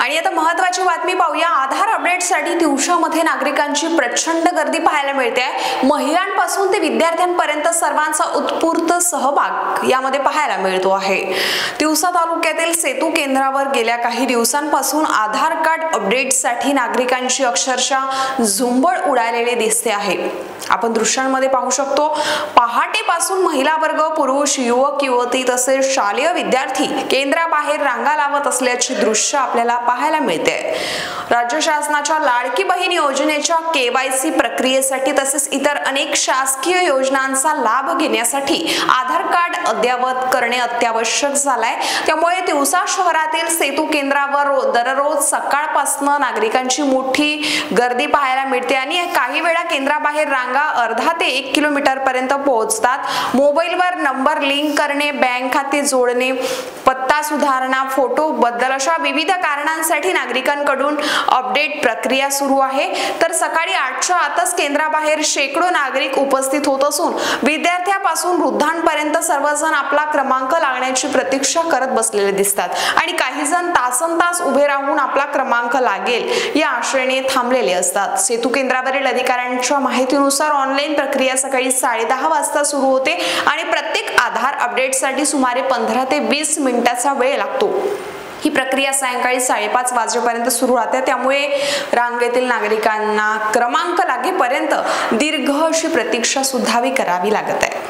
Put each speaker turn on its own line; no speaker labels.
आणि आता महत्त्वाची बातमी पाहूया। आधार अपडेटसाठी दिवसामध्ये नागरिकांची प्रचंड गर्दी पाहायला मिळते आहे। महिलांपासून ते विद्यार्थ्यांपर्यंत सर्वांचा उत्स्फूर्त सहभाग यामध्ये पाहायला मिळतो आहे। तिवसा तालुक्यातील सेतू केंद्रावर गेल्या काही दिवसांपासून आधार कार्ड अपडेटसाठी नागरिकांची अक्षरशः झुंबड उडालेली दिसते आहे। आपण दृश्यांमध्ये पाहू शकतो, पहाटेपासून महिला वर्ग, पुरुष, युवक युवती तसेच शालेय विद्यार्थी केंद्राबाहेर रांगा लावत असल्याचे दृश्य आपल्याला पाहायला मिळते। राज्य शासनाच्या लाडकी बहीण योजनेच्या केवायसी प्रक्रियेसाठी तसेच इतर अनेक शासकीय योजनांचा लाभ घेण्यासाठी आधार कार्ड अद्ययावत करणे अत्यावश्यक झालाय। त्यामुळे तिवसा शहरातील सेतू केंद्रावर दररोज सकाळपासून नागरिकांची मोठी गर्दी पाहायला मिळते आणि काही वेळा केंद्राबाहेर रांगा अर्धा ते 1 किलोमीटर पर्यंत पोहोचतात। मोबाईलवर नंबर लिंक करणे, बँक खाते जोडणे, पत्ता सुधारणा, फोटो बदल अशा विविध कारणांसाठी नागरिकांकडून अपडेट प्रक्रिया सुरू आहे। तर सकाळी 8च्या आतच केंद्राबाहेर शेकडो नागरिक उपस्थित होत असून विद्यार्थ्यांपासून वृद्धांपर्यंत सर्वजण आपला क्रमांक लागण्याची प्रतीक्षा करत बसलेले दिसतात आणि काही जण तासनतास उभे राहून आपला क्रमांक लागेल या आशेने थांबलेले असतात। सेतू केंद्रावरील अधिकाऱ्यांच्या माहितीनुसार ऑनलाईन प्रक्रिया सकाळी 10:30 वाजता सुरू होते आणि प्रत्येक आधार अपडेटसाठी सुमारे 15 ते 20 मिनिटांचा वेळ लागतो। ही प्रक्रिया सायंकाळी 5:30 वाजेपर्यंत सुरू राहते, त्यामुळे रांगेतील नागरिकांना क्रमांक लागेपर्यंत दीर्घ अशी प्रतीक्षा सुद्धा करावी लागत आहे।